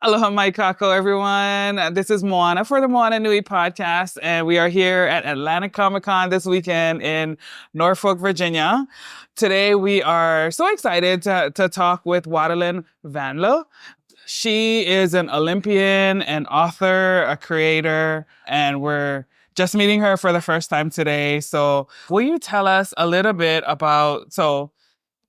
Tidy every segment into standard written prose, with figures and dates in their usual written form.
Aloha mai kako, everyone. This is Moana for the Moana Nui podcast, and we are here at Atlantic Comic-Con this weekend in Norfolk, Virginia. Today, we are so excited to talk with Wadeline Venlogh. She is an Olympian, an author, a creator, and we're just meeting her for the first time today. So will you tell us a little bit about,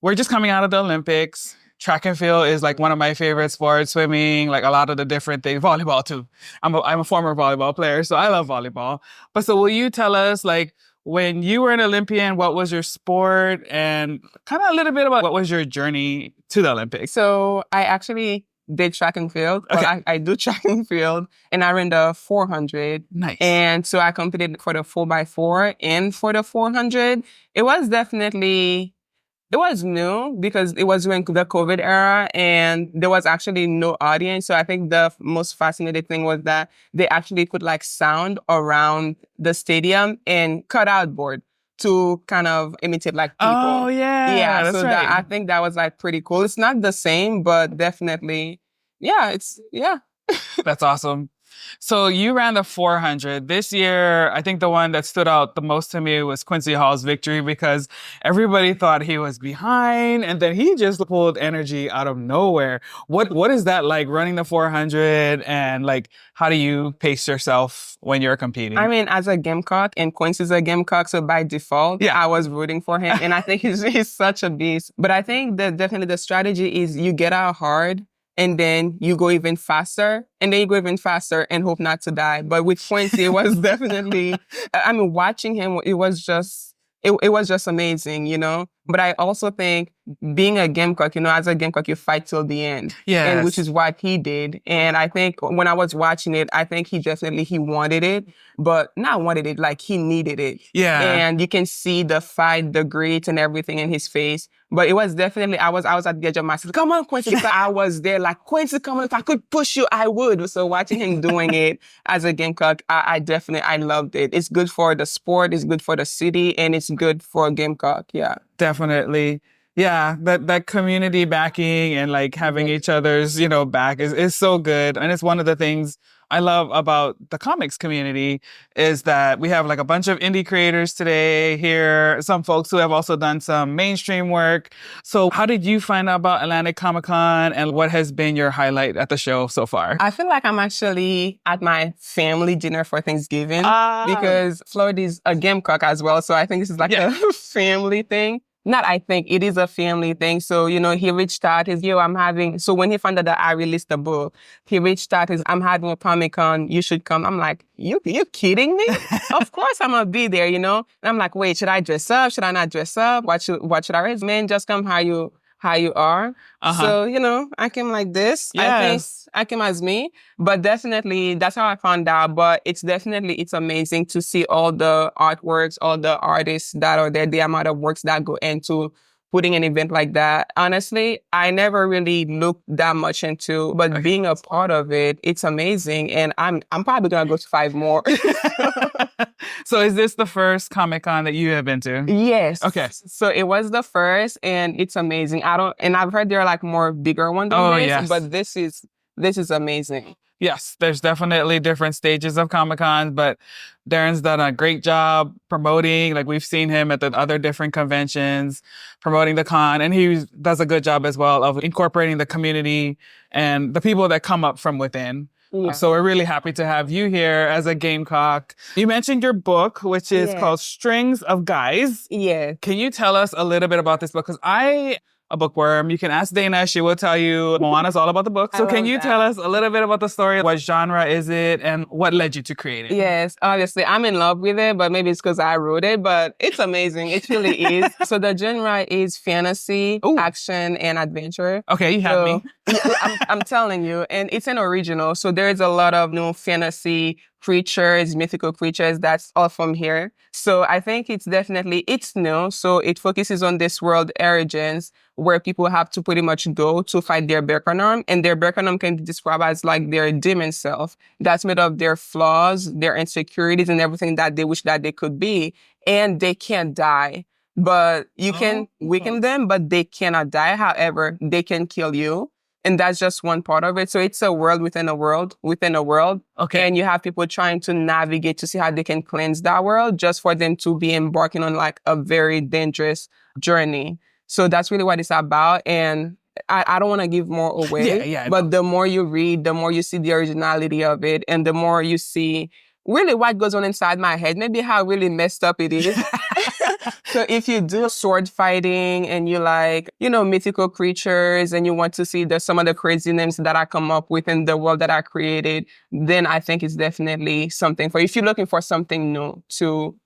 we're just coming out of the Olympics. Track and field is like one of my favorite sports, swimming, like a lot of the different things, volleyball too. I'm a former volleyball player, so I love volleyball. But so will you tell us, like, when you were an Olympian, what was your sport, and kind of a little bit about what was your journey to the Olympics? So I actually did track and field. Okay. Well, I do track and field, and I ran the 400. Nice. And so I competed for the 4x4 and for the 400. It was new because it was during the COVID era and there was actually no audience. So I think the most fascinating thing was that they actually put like sound around the stadium and cut out board to kind of imitate like people. Oh, yeah. Yeah. That's So right. I think that was like pretty cool. It's not the same, but definitely, yeah. That's awesome. So you ran the 400. This year, I think the one that stood out the most to me was Quincy Hall's victory because everybody thought he was behind and then he just pulled energy out of nowhere. What is that like, running the 400, and like how do you pace yourself when you're competing? I mean, as a Gamecock, and Quincy's a Gamecock, so by default, yeah. I was rooting for him, and I think he's such a beast. But I think that definitely the strategy is you get out hard, and then you go even faster, and then you go even faster and hope not to die. But with Quincy, it was definitely, I mean, watching him, it was just amazing, you know? But I also think being a Gamecock, you know, as a Gamecock, you fight till the end. Yes. And which is what he did. And I think when I was watching it, I think he wanted it, but not wanted it, like he needed it. Yeah. And you can see the fight, the grit and everything in his face. But it was definitely, I was at the edge of myself. Come on, Quincy. So I was there like, Quincy, come on. If I could push you, I would. So watching him doing it as a Gamecock, I loved it. It's good for the sport. It's good for the city. And it's good for Gamecock. Yeah. Definitely. Yeah, that community backing and like having each other's, back is so good. And it's one of the things I love about the comics community is that we have like a bunch of indie creators today here, some folks who have also done some mainstream work. So how did you find out about Atlantic Comic-Con, and what has been your highlight at the show so far? I feel like I'm actually at my family dinner for Thanksgiving because Floyd is a Gamecock as well. So I think this is like a family thing. Not I think, it is a family thing. So, he reached out, so when he found out that I released the book, he reached out, I'm having a Comic-Con, you should come. I'm like, you kidding me? Of course I'm gonna be there, And I'm like, wait, should I dress up? Should I not dress up? What should I raise? Man, just come how you are. Uh-huh. So, I came like this. Yes. I think I came as me. But definitely, that's how I found out. But it's amazing to see all the artworks, all the artists that are there, the amount of works that go into putting an event like that. Honestly, I never really looked that much into, but being a part of it, it's amazing. And I'm probably going to go to 5 more. So is this the first Comic-Con that you have been to? Yes. Okay. So it was the first, and it's amazing. And I've heard there are like more bigger ones than this, yes. But this is amazing. Yes, there's definitely different stages of Comic-Con, but Darren's done a great job promoting. Like, we've seen him at the other different conventions promoting the con, and he does a good job as well of incorporating the community and the people that come up from within. Yeah. So we're really happy to have you here as a Gamecock. You mentioned your book, which is called Strings of Guise. Yeah. Can you tell us a little bit about this book? Because a bookworm. You can ask Dana. She will tell you Moana's all about the book. So can you tell us a little bit about the story? What genre is it, and what led you to create it? Yes, obviously. I'm in love with it, but maybe it's because I wrote it, but it's amazing. It really is. So the genre is fantasy, action, and adventure. Okay, you have me. I'm telling you. And it's an original. So there is a lot of new fantasy creatures, mythical creatures, that's all from here. So I think it's new. So it focuses on this world origins where people have to pretty much go to fight their Berkanam. And their Berkanam can be described as like their demon self. That's made of their flaws, their insecurities, and everything that they wish that they could be. And they can't die. But you can weaken them, but they cannot die. However, they can kill you. And that's just one part of it. So it's a world within a world within a world. Okay. And you have people trying to navigate to see how they can cleanse that world just for them to be embarking on like a very dangerous journey. So that's really what it's about. And I don't want to give more away, but the more you read, the more you see the originality of it, and the more you see really what goes on inside my head, maybe how really messed up it is. So if you do sword fighting and you like, mythical creatures and you want to see some of the crazy names that I come up with in the world that I created, then I think it's definitely something for you. If you're looking for something new to,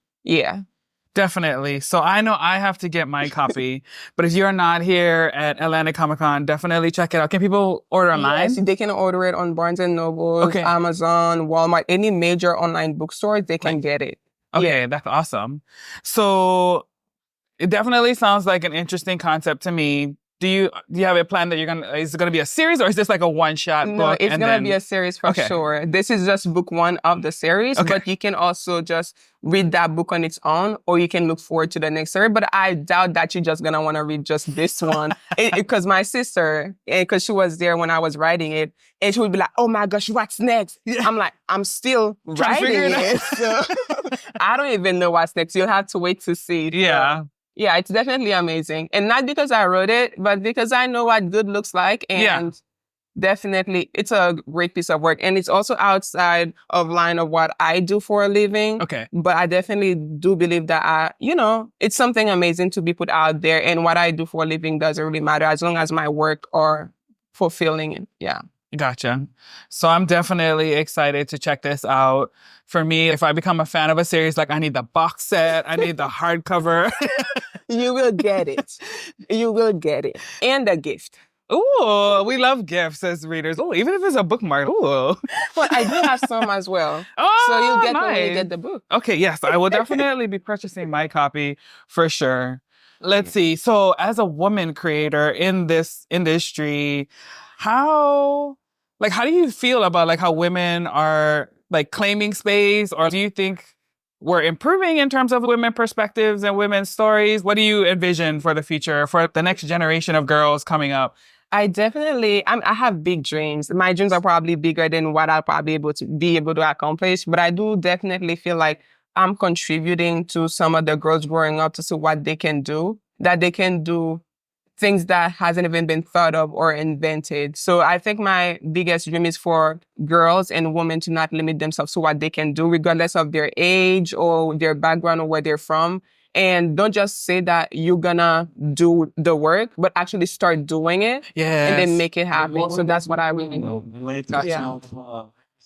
Definitely. So I know I have to get my copy, but if you're not here at Atlanta Comic Con, definitely check it out. Can people order online? Yes, they can order it on Barnes & Noble, Amazon, Walmart, any major online bookstore, they can get it. Okay, that's awesome. So it definitely sounds like an interesting concept to me. Do you have a plan that is it going to be a series or is this like a one-shot book? No, it's going to be a series for sure. This is just book one of the series, but you can also just read that book on its own or you can look forward to the next series. But I doubt that you're just going to want to read just this one. Because my sister, because she was there when I was writing it, and she would be like, oh my gosh, what's next? I'm like, I'm still writing it. So I don't even know what's next. You'll have to wait to see. Yeah. Yeah, it's definitely amazing. And not because I wrote it, but because I know what good looks like. And definitely, it's a great piece of work. And it's also outside of line of what I do for a living. Okay. But I definitely do believe that, it's something amazing to be put out there. And what I do for a living doesn't really matter as long as my work are fulfilling it. Yeah. Gotcha. So I'm definitely excited to check this out. For me, if I become a fan of a series, like I need the box set, I need the hardcover. You will get it. You will get it. And a gift. Ooh, we love gifts as readers. Oh, even if it's a bookmark. Ooh. Well, I do have some as well. Oh, so you'll get nice. when you get the book. Okay, yes. I will definitely be purchasing my copy for sure. Let's see. So as a woman creator in this industry, how do you feel about like how women are like claiming space, or do you think we're improving in terms of women perspectives and women's stories? What do you envision for the future, for the next generation of girls coming up? I definitely, I have big dreams. My dreams are probably bigger than what I'll probably be able to accomplish, but I do definitely feel like I'm contributing to some of the girls growing up to see what they can do, that they can do things that hasn't even been thought of or invented. So I think my biggest dream is for girls and women to not limit themselves to what they can do, regardless of their age or their background or where they're from. And don't just say that you're gonna do the work, but actually start doing it and then make it happen. So that's what I really know. Yeah.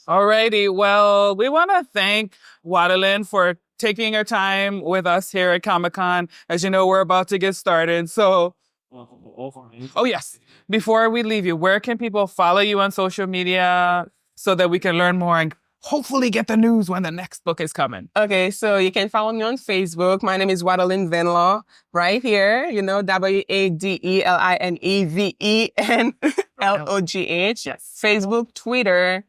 Alrighty. Well, we want to thank Wadelineʻs for taking her time with us here at Comic-Con. As you know, we're about to get started. So oh, yes. Before we leave you, where can people follow you on social media so that we can learn more and hopefully get the news when the next book is coming? Okay, so you can follow me on Facebook. My name is Wadeline Venlogh, right here. WADELINEVENLOGH. Yes. Facebook, Twitter,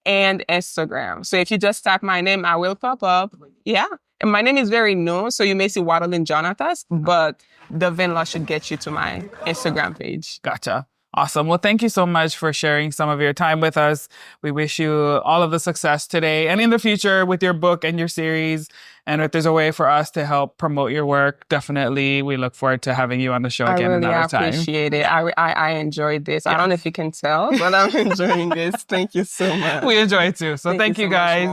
and Instagram. So if you just type my name, I will pop up. Yeah. And my name is very new, so you may see Wadeline Jonathas, but the Venlogh should get you to my Instagram page. Gotcha. Awesome. Well, thank you so much for sharing some of your time with us. We wish you all of the success today and in the future with your book and your series. And if there's a way for us to help promote your work, definitely we look forward to having you on the show again another time. I really appreciate it. I enjoyed this. Yeah. I don't know if you can tell, but I'm enjoying this. Thank you so much. We enjoy it too. So thank you guys.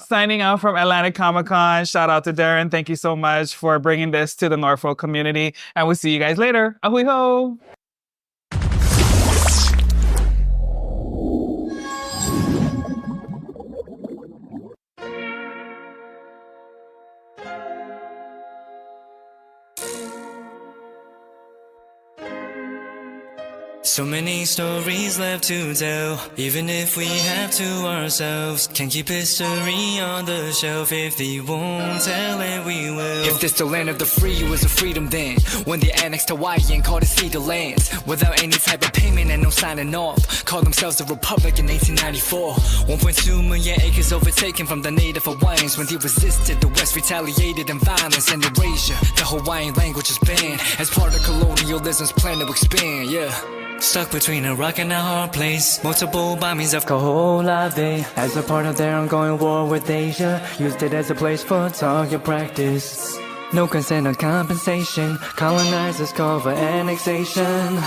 Signing out from Atlanta Comic-Con. Shout out to Darren. Thank you so much for bringing this to the Norfolk community. And we'll see you guys later. Ahui ho! So many stories left to tell, even if we have to ourselves. Can't keep history on the shelf. If they won't tell it, we will. If this the land of the free, it was a freedom then. When they annexed Hawaii and called it Cedar Lands, without any type of payment and no signing off. Called themselves the Republic in 1894. 1.2 million acres overtaken from the native Hawaiians. When they resisted, the West retaliated in violence and erasure. The Hawaiian language is banned as part of colonialism's plan to expand, yeah. Stuck between a rock and a hard place. Multiple bombings of Koholave. As a part of their ongoing war with Asia, used it as a place for target practice. No consent or compensation. Colonizers call for annexation.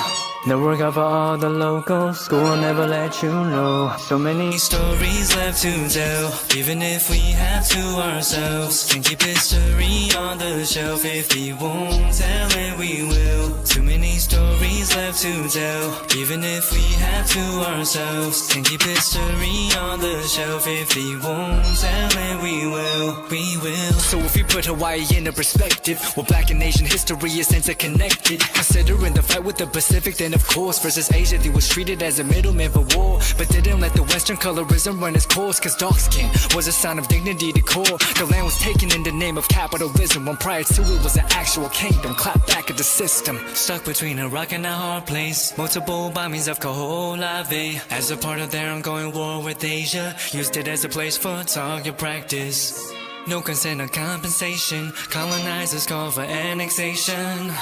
The work of all the locals. School will never let you know. So many stories left to tell. Even if we have to ourselves. Can keep history on the shelf. If we won't tell it, we will. Too many stories left to tell. Even if we have to ourselves. Can keep history on the shelf. If we won't tell it, we will. We will. So if we put Hawaii into perspective, well, Black and Asian history is interconnected. Considering the fight with the Pacific, then of course, versus Asia, they was treated as a middleman for war, but didn't let the Western colorism run its course, cause dark skin was a sign of dignity to core. The land was taken in the name of capitalism, when prior to it was an actual kingdom, clapped back at the system. Stuck between a rock and a hard place. Multiple bombings of Koholave. As a part of their ongoing war with Asia, used it as a place for target practice. No consent or compensation. Colonizers call for annexation.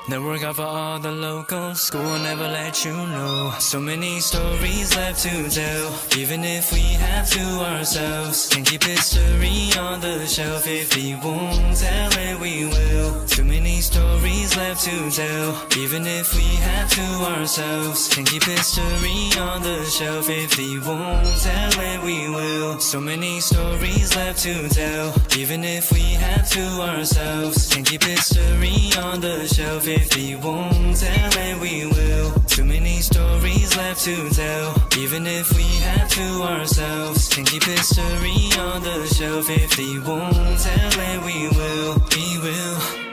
The work of all the locals. School will never let you know. So many stories left to tell. Even if we have to ourselves. Can keep history on the shelf. If we won't tell it, we will. Too many stories left to tell. Even if we have to ourselves. Can keep history on the shelf. If we won't tell it, we will. So many stories left to tell. Even if we have to ourselves. Can keep history on the shelf. If we won't tell it, we will. Too many stories left to tell. Even if we have to ourselves. Can keep history on the shelf. If we won't tell it, we will. We will.